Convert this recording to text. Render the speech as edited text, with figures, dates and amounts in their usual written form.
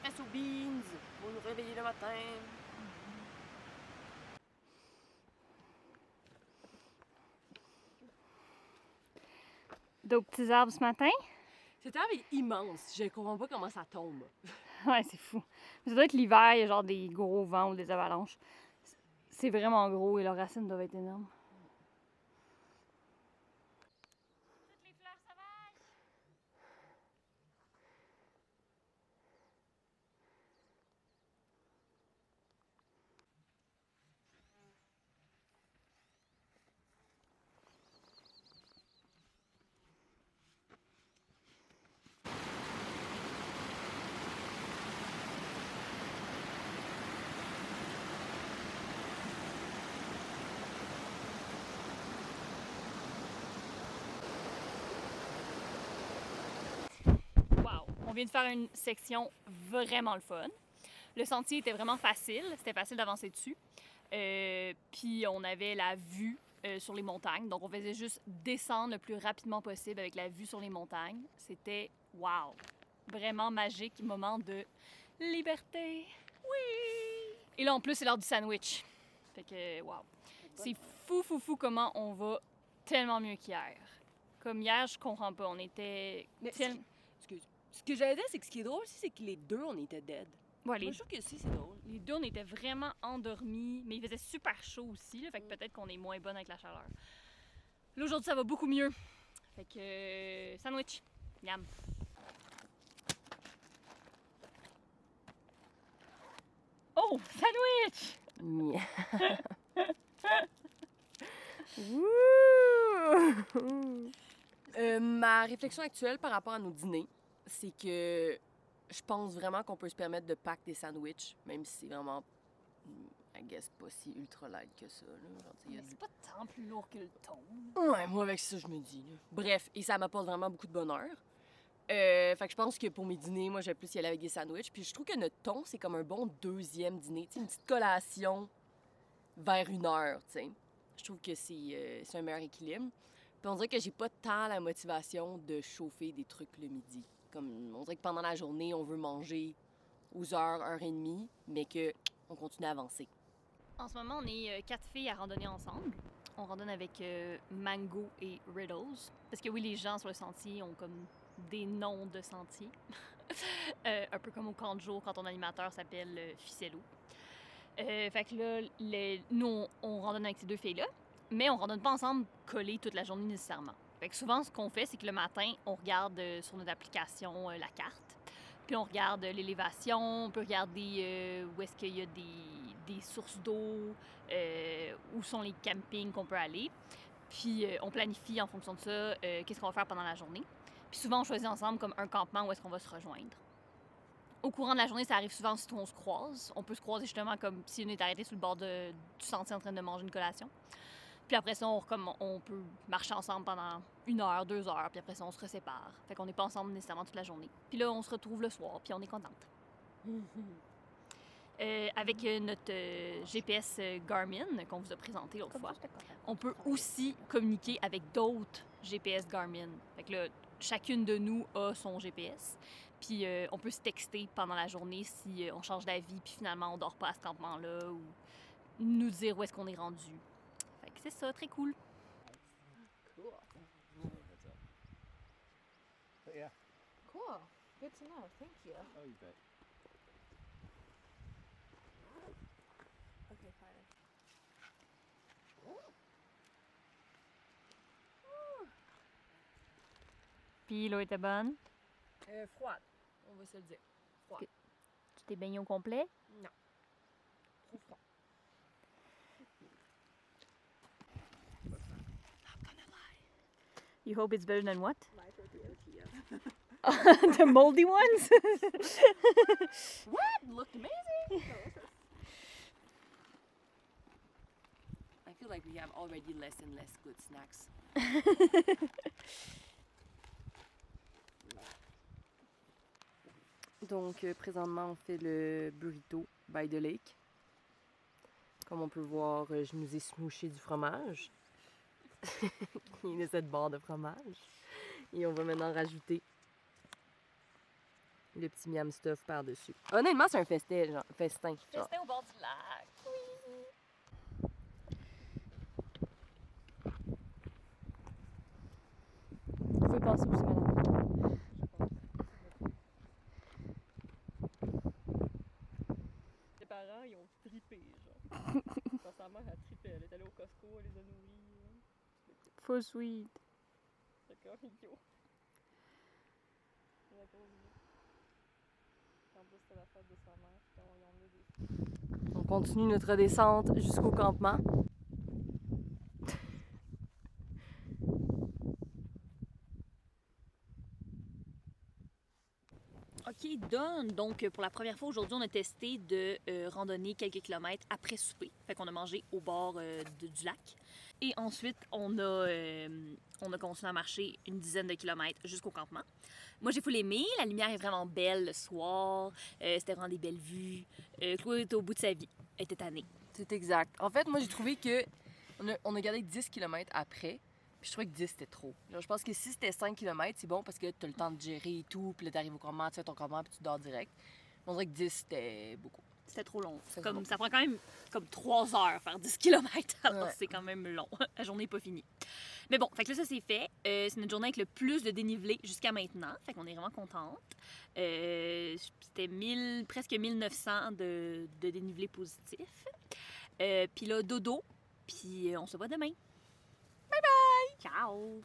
espresso beans pour nous réveiller le matin. D'aux petits arbres ce matin? Cet arbre est immense. Je comprends pas comment ça tombe. Ouais, c'est fou. Mais ça doit être l'hiver, il y a genre des gros vents ou des avalanches. C'est vraiment gros et leurs racines doivent être énormes. Toutes les fleurs sauvages! Wow! On vient de faire une section vraiment le fun. Le sentier était vraiment facile, c'était facile d'avancer dessus. Puis on avait la vue sur les montagnes, donc on faisait juste descendre le plus rapidement possible avec la vue sur les montagnes. C'était wow! Vraiment magique, moment de liberté. Oui! Et là en plus c'est l'heure du sandwich. Fait que wow! C'est fou comment on va tellement mieux qu'hier. Comme hier, je comprends pas, on était... Excuse. Ce que j'allais dire, c'est que ce qui est drôle aussi, c'est que les deux, on était dead. Ouais, Moi, je trouve que si, c'est drôle. les deux, on était vraiment endormis, mais il faisait super chaud aussi, là, fait que peut-être qu'on est moins bonne avec la chaleur. Là, aujourd'hui, ça va beaucoup mieux. Fait que sandwich, yam. Oh, sandwich! Ma réflexion actuelle par rapport à nos dîners, c'est que je pense vraiment qu'on peut se permettre de pack des sandwichs, même si c'est vraiment, I guess, pas si ultra light que ça. Là. Genre, Mais c'est pas tant plus lourd que le thon. Ouais, moi avec ça, je me dis. Là. Bref, et ça m'apporte vraiment beaucoup de bonheur. Fait que je pense que pour mes dîners, moi, je vais plus y aller avec des sandwichs. Puis je trouve que notre thon, c'est comme un bon deuxième dîner. Tu sais, une petite collation vers 1 heure, tu sais. Je trouve que c'est un meilleur équilibre. Puis on dirait que j'ai pas tant la motivation de chauffer des trucs le midi. Comme, on dirait que pendant la journée, on veut manger aux heures et demie, mais que on continue à avancer. En ce moment, on est 4 filles à randonner ensemble. On randonne avec Mango et Riddles. Parce que oui, les gens sur le sentier ont comme des noms de sentiers. Un peu comme au camp de jour quand ton animateur s'appelle Ficello. Fait que là, nous, on randonne avec ces deux filles-là, mais on randonne pas ensemble collés toute la journée nécessairement. Fait que souvent, ce qu'on fait, c'est que le matin, on regarde sur notre application la carte, puis on regarde l'élévation, on peut regarder où est-ce qu'il y a des sources d'eau, où sont les campings qu'on peut aller. Puis on planifie en fonction de ça qu'est-ce qu'on va faire pendant la journée. Puis souvent, on choisit ensemble comme un campement où est-ce qu'on va se rejoindre. Au courant de la journée, ça arrive souvent si on se croise. On peut se croiser justement comme si on est arrêté sur le bord du sentier en train de manger une collation. Puis après ça, on peut marcher ensemble pendant 1 heure, 2 heures, puis après ça, on se resépare. Fait qu'on n'est pas ensemble nécessairement toute la journée. Puis là, on se retrouve le soir, puis on est contente. Avec notre GPS Garmin qu'on vous a présenté l'autre fois, on peut aussi communiquer avec d'autres GPS Garmin. Fait que là, chacune de nous a son GPS. Puis on peut se texter pendant la journée si on change d'avis, puis finalement on dort pas à ce campement-là, ou nous dire où est-ce qu'on est rendu. Fait que c'est ça, très cool. Cool. But yeah. Cool. Good to know. Thank you. Oh, you bet. Okay, fine. Puis l'eau était bonne. Froide, on va se le dire. Froide. Tu t'es baigné au complet? Non. Trop froid. Not gonna lie. You hope it's better than what? My tortilla. The moldy ones? What? Looked amazing. I feel like we have already less and less good snacks. Donc, présentement, on fait le burrito by the lake. Comme on peut voir, je nous ai smooché du fromage. Il y a cette barre de fromage. Et on va maintenant rajouter Le petit miam stuff par-dessus. Honnêtement, c'est un festin, genre. Festin. Genre. Festin au bord du lac. Vous pouvez passer aussi, madame. Les parents, ils ont trippé, genre. Sa mère a trippé. Elle est allée au Costco, elle les a nourris. For sweet. C'est encore idiot. C'est la grosse vie. En plus, c'était la fête de sa mère, puis on y emmenait des... On continue notre descente jusqu'au campement. OK, done. Donc, pour la première fois aujourd'hui, on a testé de randonner quelques kilomètres après souper. Fait qu'on a mangé au bord du lac. Et ensuite, on a continué à marcher une dizaine de kilomètres jusqu'au campement. Moi, j'ai full aimé. La lumière est vraiment belle le soir. C'était vraiment des belles vues. Chloé était au bout de sa vie. Elle était tannée. C'est exact. En fait, moi, j'ai trouvé que on a gardé 10 km après. Puis je trouvais que 10 c'était trop. Genre, je pense que si c'était 5 km, c'est bon parce que t'as le temps de gérer et tout. Puis là, t'arrives au campement, tu fais ton campement, puis tu dors direct. Mais on dirait que 10 c'était beaucoup. C'était trop long. C'est Comme, trop. ça prend quand même comme 3 heures faire 10 km. Alors, Ouais. c'est quand même long. La journée n'est pas finie. Mais bon, fait que là, ça c'est fait. C'est notre journée avec le plus de dénivelé jusqu'à maintenant. Fait qu'on est vraiment contente. C'était presque 1900 de dénivelé positif. Puis là, dodo. Puis on se voit demain. Bye bye! Ciao!